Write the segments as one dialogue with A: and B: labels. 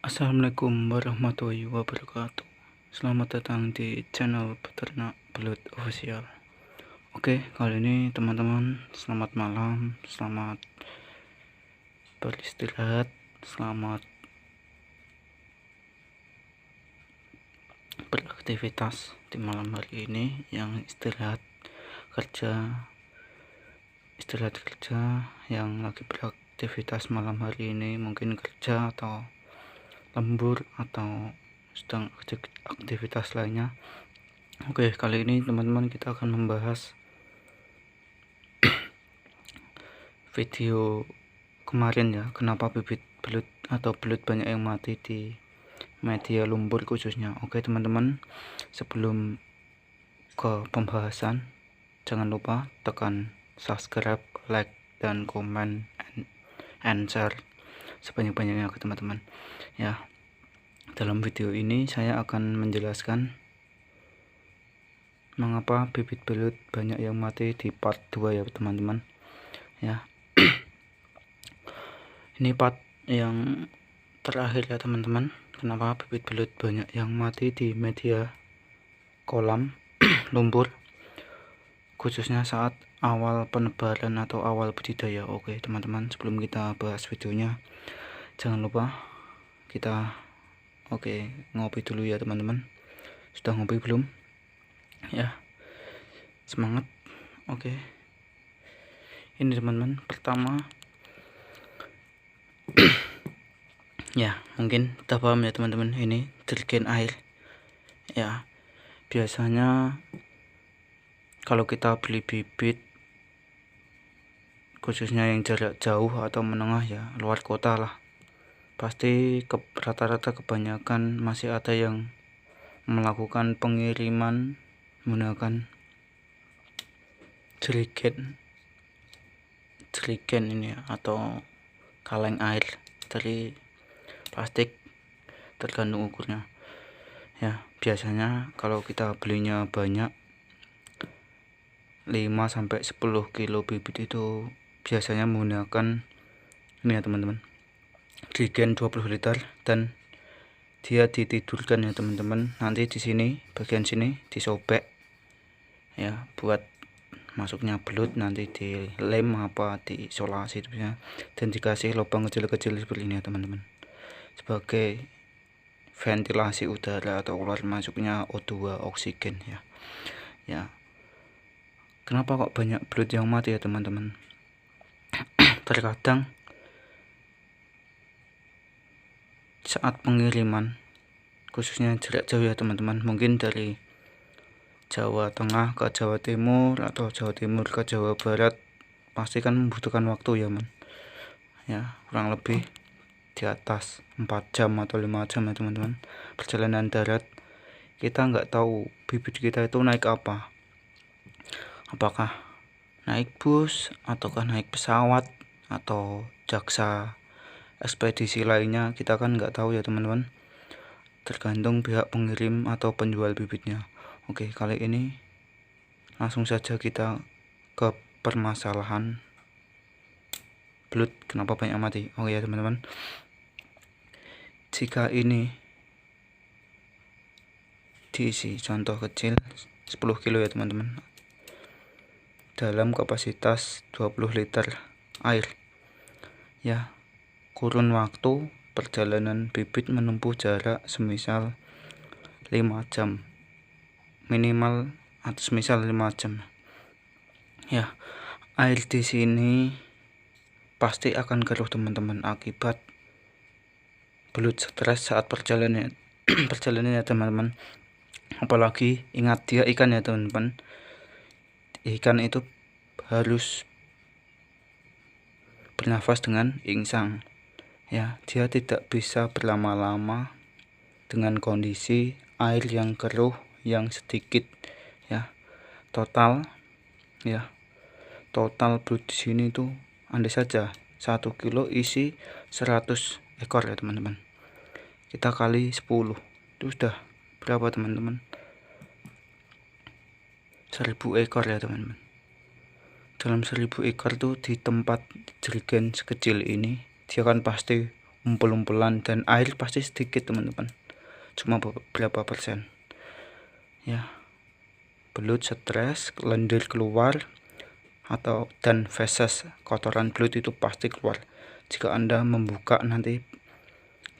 A: Assalamualaikum warahmatullahi wabarakatuh. Selamat datang di channel Peternak Belut Official. Oke, kali ini teman-teman selamat malam, selamat beristirahat, selamat beraktivitas di malam hari ini. Yang istirahat kerja, yang lagi beraktivitas malam hari ini mungkin kerja atau lembur atau sedang aktivitas lainnya. Oke, kali ini teman-teman kita akan membahas video kemarin ya, kenapa bibit belut atau belut banyak yang mati di media lumpur khususnya. Oke teman-teman, sebelum ke pembahasan, jangan lupa tekan subscribe, like, dan komen and share sebanyak-banyaknya ke teman-teman ya. Dalam video ini saya akan menjelaskan mengapa bibit belut banyak yang mati di part 2 ya teman-teman ya. Ini part yang terakhir ya teman-teman, kenapa bibit belut banyak yang mati di media kolam lumpur khususnya saat awal penebaran atau awal budidaya. Oke teman-teman, sebelum kita bahas videonya, jangan lupa kita ngopi dulu ya teman-teman. Sudah ngopi belum ya? Semangat. Oke, ini teman-teman, pertama ya mungkin udah paham ya teman-teman, ini jerigen air ya. Biasanya kalau kita beli bibit khususnya yang jarak jauh atau menengah ya, luar kota lah, pasti rata-rata kebanyakan masih ada yang melakukan pengiriman menggunakan jerigen ini ya, atau kaleng air dari plastik, tergantung ukurnya ya. Biasanya kalau kita belinya banyak 5-10 kilo bibit itu biasanya menggunakan ini ya teman-teman, jerigen 20 liter, dan dia ditidurkan ya teman-teman. Nanti di sini, bagian sini disobek ya buat masuknya belut, nanti dilem apa diisolasi ya, dan dikasih lubang kecil-kecil seperti ini ya teman-teman, sebagai ventilasi udara atau keluar masuknya O2, oksigen ya. Kenapa kok banyak belut yang mati ya teman-teman? Terkadang saat pengiriman khususnya jarak jauh ya teman-teman, mungkin dari Jawa Tengah ke Jawa Timur atau Jawa Timur ke Jawa Barat, pasti kan membutuhkan waktu ya kurang lebih di atas 4 jam atau 5 jam ya teman-teman. Perjalanan darat, kita nggak tahu bibit kita itu naik apa, apakah naik bus ataukah naik pesawat atau jaksa ekspedisi lainnya, kita kan nggak tahu ya teman-teman, tergantung pihak pengirim atau penjual bibitnya. Oke, kali ini langsung saja kita ke permasalahan belut kenapa banyak mati. Oke ya teman-teman, jika ini diisi contoh kecil 10 kilo ya teman-teman, dalam kapasitas 20 liter air ya, kurun waktu perjalanan bibit menempuh jarak semisal 5 jam minimal, atau semisal 5 jam ya. Air di sini pasti akan keruh teman-teman, akibat belut stres saat perjalanan ya teman-teman. Apalagi ingat, dia ikan ya teman-teman, ikan itu harus bernafas dengan insang ya, dia tidak bisa berlama-lama dengan kondisi air yang keruh yang sedikit ya. Total belut di sini tuh andai saja 1 kilo isi 100 ekor ya teman-teman, kita kali 10 itu sudah berapa teman-teman? 1000 ekor ya teman-teman. Dalam 1000 ekor tuh di tempat jerigen sekecil ini, dia kan pasti umpul-umpulan, dan air pasti sedikit teman-teman, cuma beberapa persen ya. Belut stres, lendir keluar, dan feses, kotoran belut itu pasti keluar jika Anda membuka. Nanti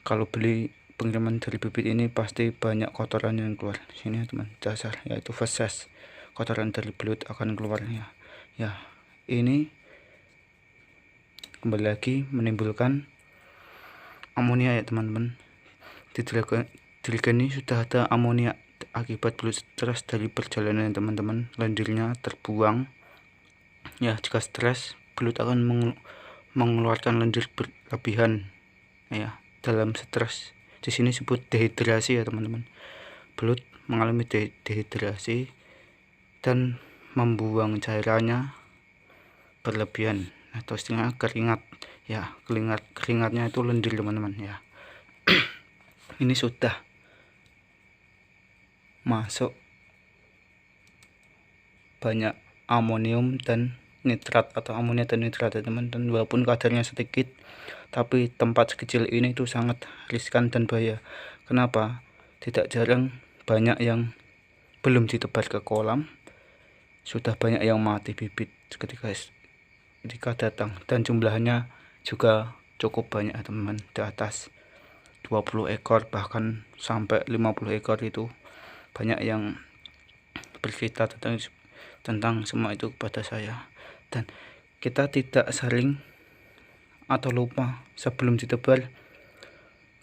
A: kalau beli pengiriman dari bibit ini pasti banyak kotoran yang keluar sini teman, dasar yaitu feses, kotoran dari belut akan keluarnya ya. Ini kembali lagi menimbulkan amonia ya teman-teman. Di jerigen ini sudah ada amonia akibat belut stres dari perjalanan teman-teman. Lendirnya terbuang ya. Jika stres, belut akan mengeluarkan lendir berlebihan ya dalam stres. Di sini disebut dehidrasi ya teman-teman. Belut mengalami dehidrasi dan membuang cairannya berlebihan atau istilahnya keringat ya. Keringatnya itu lendir teman-teman ya. Ini sudah masuk banyak amonium dan nitrat atau amonia dan nitrat ya teman-teman. Walaupun kadarnya sedikit, tapi tempat sekecil ini itu sangat riskan dan bahaya. Kenapa? Tidak jarang banyak yang belum ditebar ke kolam, sudah banyak yang mati bibit ketika datang, dan jumlahnya juga cukup banyak teman-teman, di atas 20 ekor bahkan sampai 50 ekor. Itu banyak yang bercerita tentang semua itu kepada saya. Dan kita tidak sering atau lupa sebelum ditebar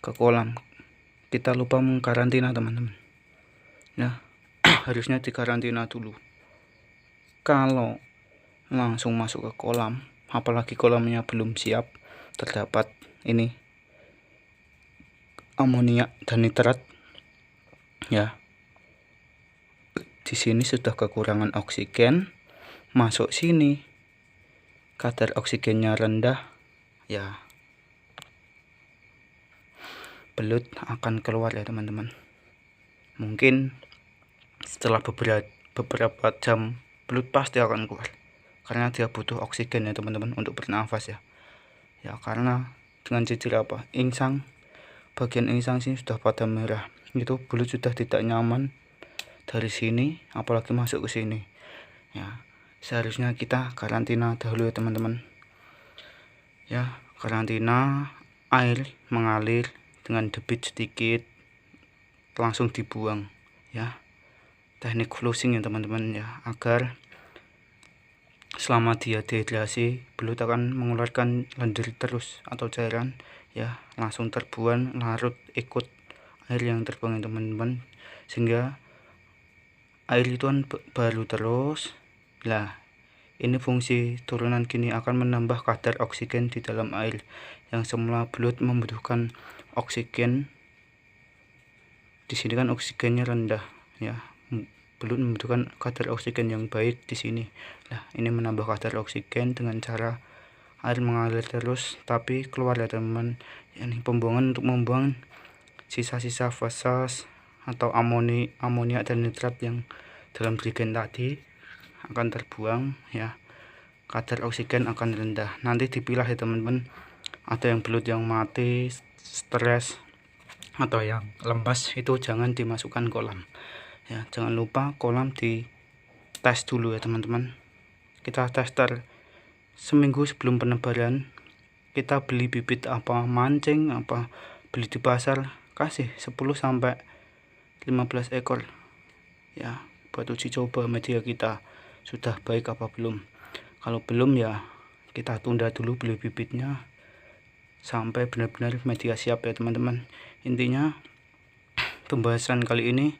A: ke kolam, kita lupa mengkarantina teman-teman ya. Harusnya dikarantina dulu. Kalau langsung masuk ke kolam, apalagi kolamnya belum siap, terdapat ini amonia dan nitrat ya. Di sini sudah kekurangan oksigen, masuk sini kadar oksigennya rendah ya, belut akan keluar ya teman-teman. Mungkin setelah beberapa jam belut pasti akan keluar, karena dia butuh oksigen ya teman-teman untuk bernafas ya. Karena dengan ciri apa, insang, bagian insang sini sudah pada merah, itu belut sudah tidak nyaman dari sini, apalagi masuk ke sini ya. Seharusnya kita karantina dahulu ya teman-teman ya. Karantina, air mengalir dengan debit sedikit langsung dibuang ya. Teknik flushing ya teman-teman ya, agar selama dia dehidrasi, belut akan mengeluarkan lendir terus atau cairan ya, langsung terbuang, larut ikut air yang terbuang ya teman-teman, sehingga air itu kan baru terus lah. Ini fungsi turunan gini akan menambah kadar oksigen di dalam air. Yang semula belut membutuhkan oksigen, di sini kan oksigennya rendah ya. Belut membutuhkan kadar oksigen yang baik di sini. Nah, ini menambah kadar oksigen dengan cara air mengalir terus tapi keluar ya teman-teman. Ini pembuangan untuk membuang sisa-sisa feses atau amonia dan nitrat yang dalam jerigen tadi akan terbuang ya. Kadar oksigen akan rendah. Nanti dipilah ya teman-teman. Ada yang belut yang mati, stres, atau yang lemas, itu jangan dimasukkan kolam ya. Jangan lupa kolam di tes dulu ya teman-teman. Kita tester seminggu sebelum penebaran. Kita beli bibit apa, mancing apa, beli di pasar, kasih 10-15 ekor ya, buat uji coba media kita sudah baik apa belum. Kalau belum ya kita tunda dulu beli bibitnya sampai benar-benar media siap ya teman-teman. Intinya pembahasan kali ini,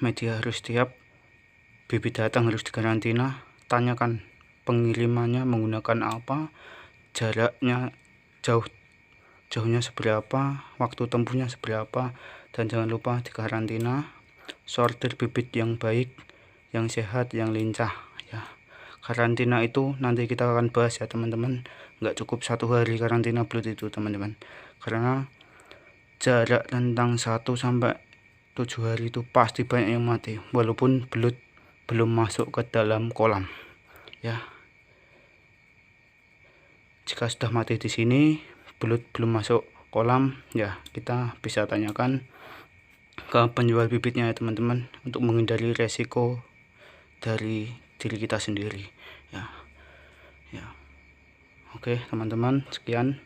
A: media harus siap, bibit datang harus dikarantina, tanyakan pengirimannya menggunakan apa, jaraknya jauhnya seberapa, waktu tempuhnya seberapa, dan jangan lupa dikarantina. Sortir bibit yang baik, yang sehat, yang lincah ya. Karantina itu nanti kita akan bahas ya teman-teman. Nggak cukup 1 hari karantina belut itu teman-teman, karena jarak tentang 1-7 hari itu pasti banyak yang mati walaupun belut belum masuk ke dalam kolam ya. Jika sudah mati di sini, belut belum masuk kolam ya, kita bisa tanyakan ke penjual bibitnya ya teman-teman, untuk menghindari resiko dari diri kita sendiri ya. Oke teman-teman, sekian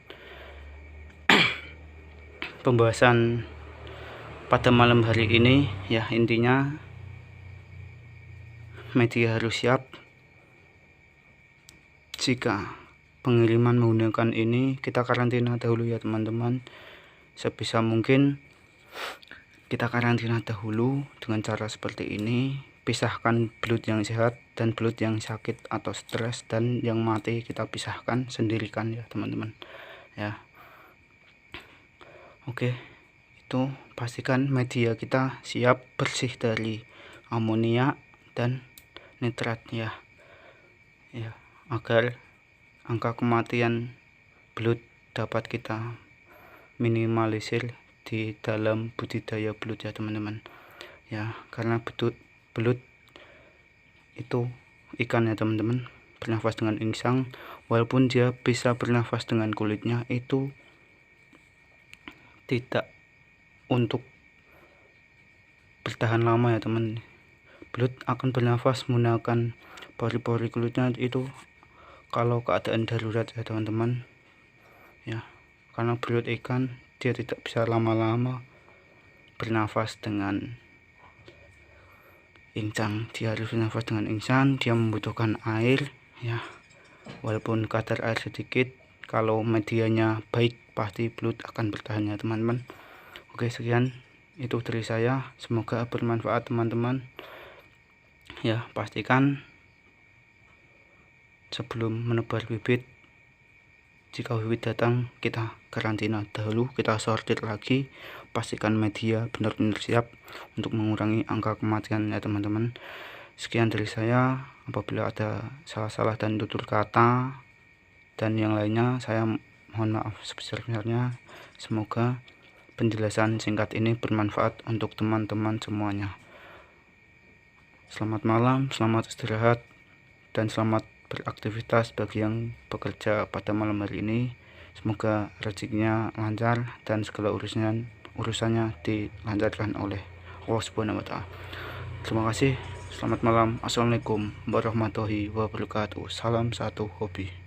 A: pembahasan pada malam hari ini ya. Intinya media harus siap jika pengiriman menggunakan ini. Kita karantina dahulu ya teman-teman, sebisa mungkin kita karantina dahulu dengan cara seperti ini. Pisahkan belut yang sehat dan belut yang sakit atau stres, dan yang mati kita pisahkan, sendirikan ya teman-teman ya. Oke, itu pastikan media kita siap, bersih dari amonia dan nitrat ya, agar angka kematian belut dapat kita minimalisir di dalam budidaya belut ya teman-teman ya. Karena belut itu ikan ya teman-teman, bernafas dengan insang. Walaupun dia bisa bernafas dengan kulitnya, itu tidak untuk bertahan lama ya teman. Belut akan bernafas menggunakan pori-pori kulitnya itu kalau keadaan darurat ya teman-teman ya. Karena belut ikan dia tidak bisa lama-lama bernafas dengan insang, dia harus bernafas dengan insang. Dia membutuhkan air ya, walaupun kadar air sedikit. Kalau medianya baik, pasti belut akan bertahan ya teman-teman. Oke, sekian itu dari saya, semoga bermanfaat teman-teman ya. Pastikan sebelum menebar bibit, jika bibit datang kita karantina dahulu, kita sortir lagi, pastikan media benar-benar siap untuk mengurangi angka kematian ya teman-teman. Sekian dari saya, apabila ada salah-salah dan tutur kata dan yang lainnya, saya mohon maaf sebesar-besarnya. Semoga penjelasan singkat ini bermanfaat untuk teman-teman semuanya. Selamat malam, selamat istirahat, dan selamat beraktivitas bagi yang bekerja pada malam hari ini. Semoga rezekinya lancar dan segala urusannya dilancarkan oleh Allah Subhanahu wa Ta'ala. Terima kasih. Selamat malam. Assalamualaikum warahmatullahi wabarakatuh. Salam satu hobi.